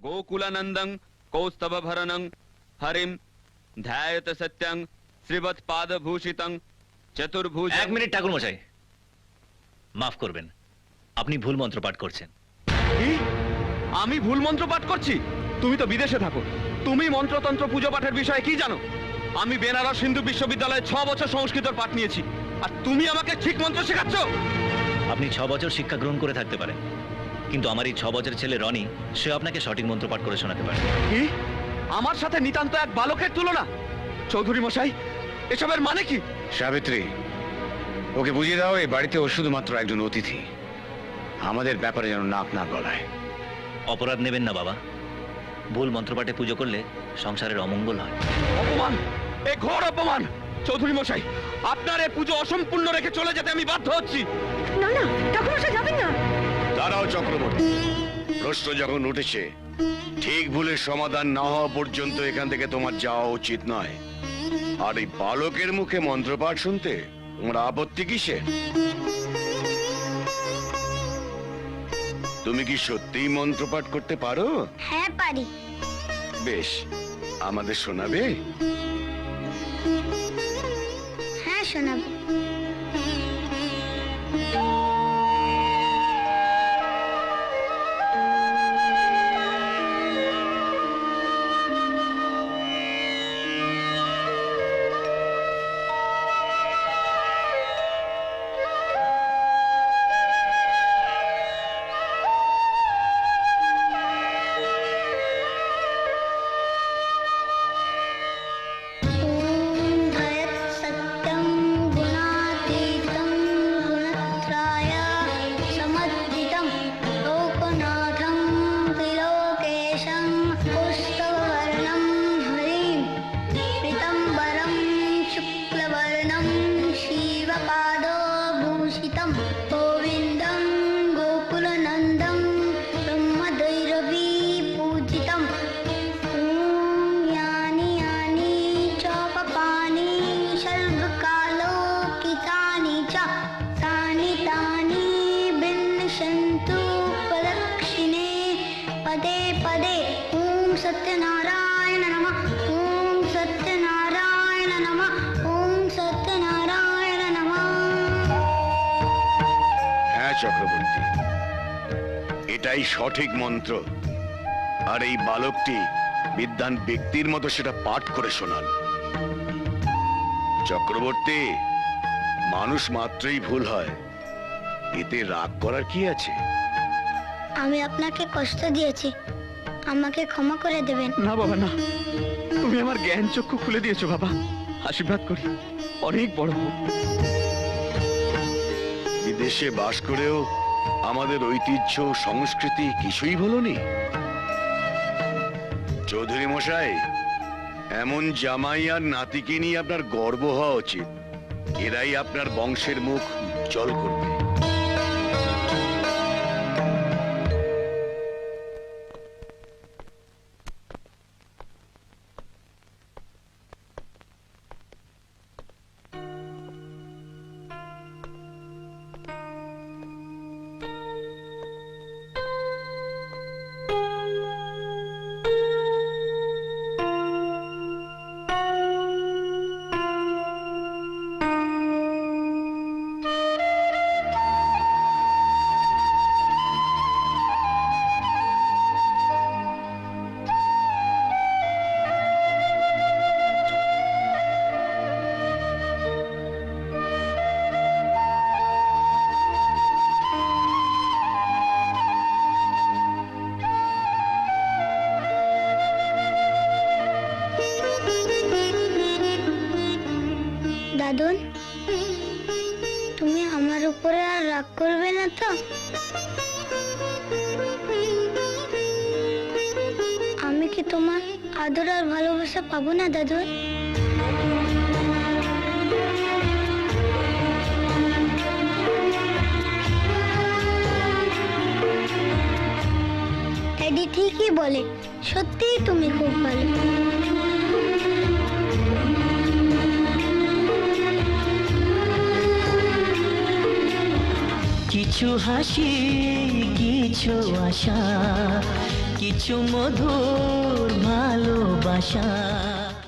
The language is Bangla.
गोकुलानंदं कौस्तभभरणं हरिं ध्यायत सत्यं শ্রীবৎ পাদভূষিতং চতুর্ভুজ। এক মিনিট ঠাকুর মশাই, মাফ করবেন, আপনি ভুল মন্ত্র পাঠ করছেন। কি? আমি ভুল মন্ত্র পাঠ করছি? তুমি তো বিদেশে থাকো, তুমি মন্ত্রতন্ত্র পুজো পাঠের বিষয়ে কি জানো? আমি বেনারস হিন্দু বিশ্ববিদ্যালয়ে 6 বছর সংস্কৃতর পাঠ নিয়েছি, আর তুমি আমাকে ঠিক মন্ত্র শেখাচ্ছ? আপনি 6 বছর শিক্ষা গ্রহণ করে থাকতে পারেন, কিন্তু আমার এই 6 বছরের ছেলে রনি, সে আপনাকে সঠিক মন্ত্র পাঠ করে শোনাতে পারে। কি? আমার সাথে নিতান্ত এক বালকের তুলনা? চৌধুরী মশাই, এসবের মানে কি? সাবিত্রী, ওকে বুঝিয়ে দাও এই বাড়িতে ও শুধুমাত্র একজন অতিথি, আমাদের ব্যাপারে যেন নাক না গলায়। অপরাধ নেবেন না বাবা, ভুল মন্ত্রপাঠে পুজো করলে সংসারের অমঙ্গল হয়। অপমান, এ ঘোর অপমান। চৌধুরী মশাই, আপনার এই পুজো অসম্পূর্ণ রেখে চলে যেতে আমি বাধ্য হচ্ছি। না না, ঠাকুর মশাই যাবেন না। দাঁড়াও চক্রবর্তী, প্রশ্ন যখন উঠেছে, ঠিক ভুলের সমাধান না হওয়া পর্যন্ত এখান থেকে তোমার যাওয়া উচিত নয়। আর এই বালকের মুখে মন্ত্রপাঠ শুনতে তোমার আপত্তি কিসে? তুমি কি সত্যিই মন্ত্রপাঠ করতে পারো? হ্যাঁ পারি। বেশ, আমাদের শোনাবে? হ্যাঁ শোনাবো। চক্রবর্তী, এটাই সঠিক মন্ত্র। আর এই বালকটি বিদ্বান ব্যক্তির মতো সেটা পাঠ করে শোনান। চক্রবর্তী, মানুষ মাত্রই ভুল হয়, এতে রাগ করার কি আছে? আমি আপনাকে কষ্ট দিয়েছি, আমাকে ক্ষমা করে দেবেন। না বাবা না, তুমি আমার জ্ঞান চক্ষু খুলে দিয়েছো বাবা, আশীর্বাদ করি অনেক বড় হোক। বিদেশে বাস করেও আমাদের ঐতিহ্য সংস্কৃতি কিছুই ভুলোনি? চৌধুরী মশাই, এমন জামাই আর নাতিকে নিয়ে আপনার গর্ব হওয়া উচিত। এরাই আপনার বংশের মুখ উজ্জ্বল করবে। দাদুন, তুমি আমার উপরে আর রাগ করবে না তো? আমি কি তোমার আদর আর ভালোবাসা পাবো না দাদুন? এডি ঠিকই বলে, সত্যিই তুমি খুব ভালো। কিছু হাসি, কিছু আশা, কিছু মধুর ভালোবাসা